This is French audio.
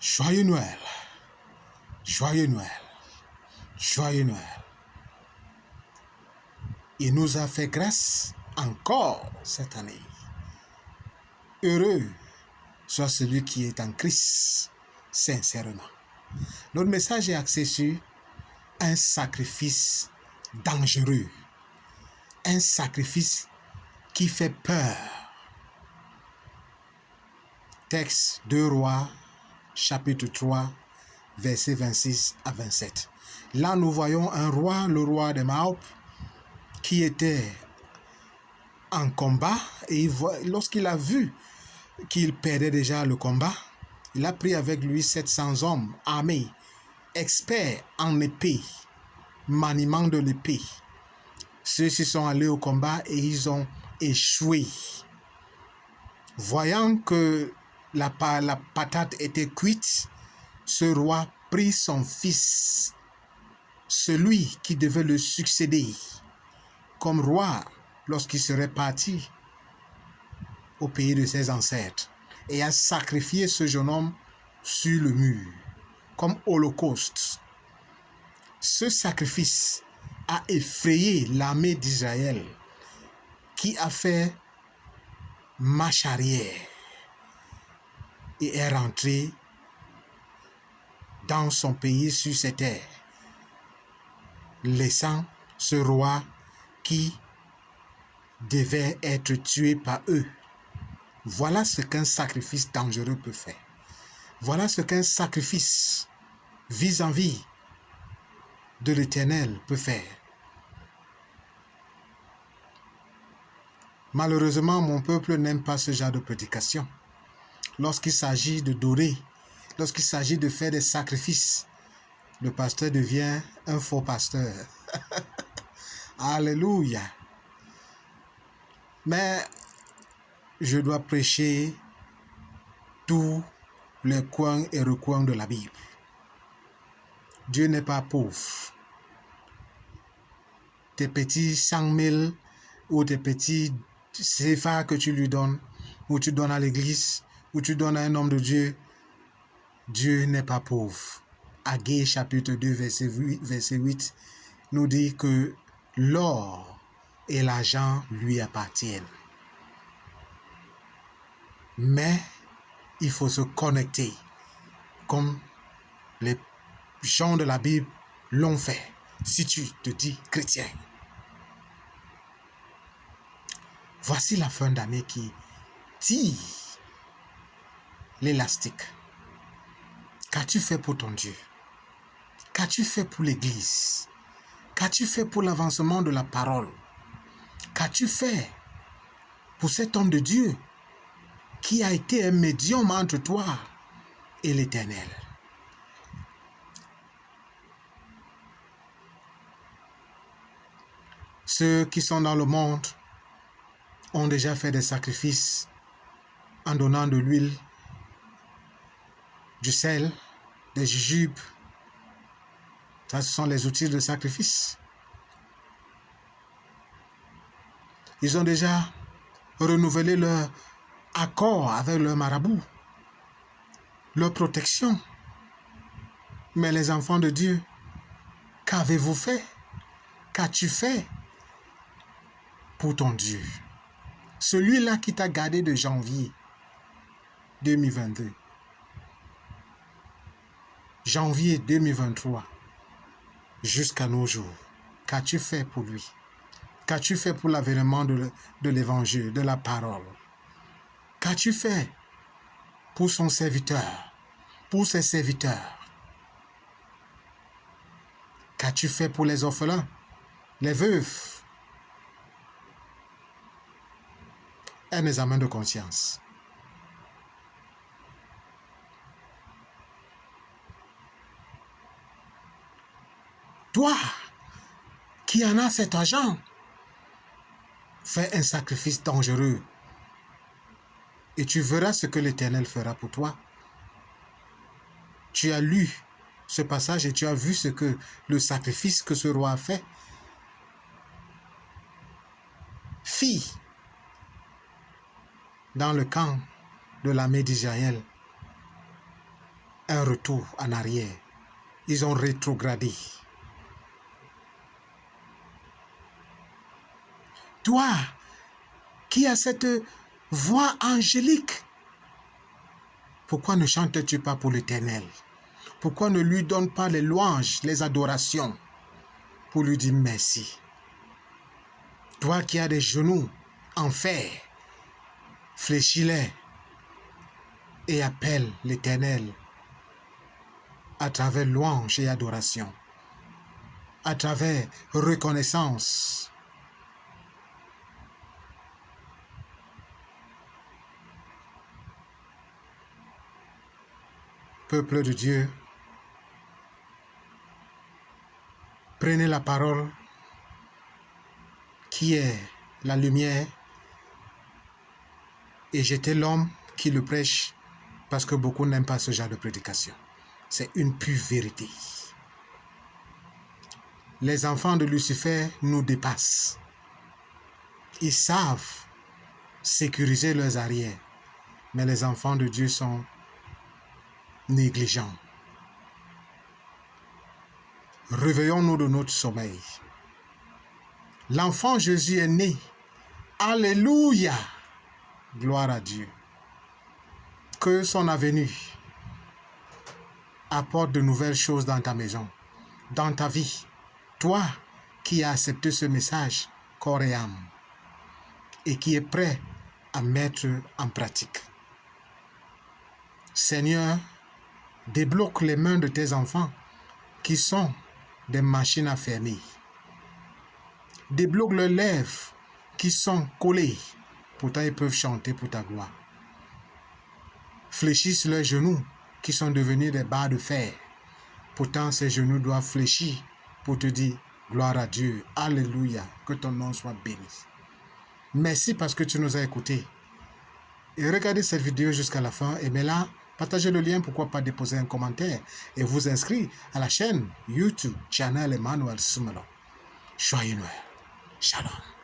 Joyeux Noël, joyeux Noël, joyeux Noël. Il nous a fait grâce encore cette année. Heureux soit celui qui est en Christ, sincèrement. Notre message est axé sur un sacrifice dangereux, un sacrifice qui fait peur. Texte 2 Rois, chapitre 3, versets 26 à 27. Là, nous voyons un roi, le roi de Maop, qui était en combat, et lorsqu'il a vu qu'il perdait déjà le combat, il a pris avec lui 700 hommes armés, experts en épée, maniement de l'épée. Ceux-ci sont allés au combat et ils ont échoué. Voyant que la patate était cuite, ce roi prit son fils, celui qui devait le succéder comme roi lorsqu'il serait parti au pays de ses ancêtres, et a sacrifié ce jeune homme sur le mur comme holocauste. Ce sacrifice a effrayé l'armée d'Israël qui a fait marche arrière et est rentré dans son pays sur ses terres, laissant ce roi qui devait être tué par eux. Voilà ce qu'un sacrifice dangereux peut faire. Voilà ce qu'un sacrifice vis-à-vis de l'Éternel peut faire. Malheureusement, mon peuple n'aime pas ce genre de prédication. Lorsqu'il s'agit de dorer, lorsqu'il s'agit de faire des sacrifices, le pasteur devient un faux pasteur. Alléluia. Mais je dois prêcher tous les coins et recoins de la Bible. Dieu n'est pas pauvre. Tes petits 100 000 ou tes petits CFA que tu lui donnes, ou tu donnes à l'église, ou tu donnes à un homme de Dieu, Dieu n'est pas pauvre. Agé chapitre 2 verset 8 nous dit que l'or et l'argent lui appartiennent. Mais il faut se connecter comme les gens de la Bible l'ont fait. Si tu te dis chrétien, voici la fin d'année qui tire l'élastique. Qu'as-tu fait pour ton Dieu? Qu'as-tu fait pour l'Église? Qu'as-tu fait pour l'avancement de la parole? Qu'as-tu fait pour cet homme de Dieu qui a été un médium entre toi et l'Éternel? Ceux qui sont dans le monde ont déjà fait des sacrifices en donnant de l'huile, du sel, des jujubes. Ça, ce sont les outils de sacrifice. Ils ont déjà renouvelé leur accord avec leur marabout, leur protection. Mais les enfants de Dieu, qu'avez-vous fait? Qu'as-tu fait pour ton Dieu? Celui-là qui t'a gardé de janvier 2022, janvier 2023, jusqu'à nos jours. Qu'as-tu fait pour lui? Qu'as-tu fait pour l'avènement de l'évangile, de la parole? Qu'as-tu fait pour son serviteur, pour ses serviteurs? Qu'as-tu fait pour les orphelins, les veuves? Un examen de conscience. Toi, qui en as cet argent, fais un sacrifice dangereux et tu verras ce que l'Éternel fera pour toi. Tu as lu ce passage et tu as vu ce que le sacrifice que ce roi a fait. Fille dans le camp de l'armée d'Israël. un retour en arrière. Ils ont rétrogradé. Toi, qui as cette voix angélique, pourquoi ne chantes-tu pas pour l'Éternel? Pourquoi ne lui donnes pas les louanges, les adorations pour lui dire merci? Toi qui as des genoux en fer, fléchis-les et appelle l'Éternel à travers louange et adoration, à travers reconnaissance. Peuple de Dieu, prenez la parole qui est la lumière et jetez l'homme qui le prêche, parce que beaucoup n'aiment pas ce genre de prédication. C'est une pure vérité. Les enfants de Lucifer nous dépassent. Ils savent sécuriser leurs arrières, mais les enfants de Dieu sont négligents. Réveillons-nous de notre sommeil. L'enfant Jésus est né. Alléluia! Gloire à Dieu. Que son avenue apporte de nouvelles choses dans ta maison, dans ta vie. Toi qui as accepté ce message corps et âme et qui est prêt à mettre en pratique. Seigneur, débloque les mains de tes enfants qui sont des machines à fermer. Débloque leurs lèvres qui sont collées. Pourtant, ils peuvent chanter pour ta gloire. Fléchisse leurs genoux qui sont devenus des barres de fer. Pourtant, ces genoux doivent fléchir pour te dire gloire à Dieu. Alléluia. Que ton nom soit béni. Merci parce que tu nous as écoutés. Et regardez cette vidéo jusqu'à la fin. Aimez-la. Partagez le lien. Pourquoi pas déposer un commentaire. Et vous inscrire à la chaîne YouTube Channel Emmanuel Soumelo. Joyeux Noël. Shalom.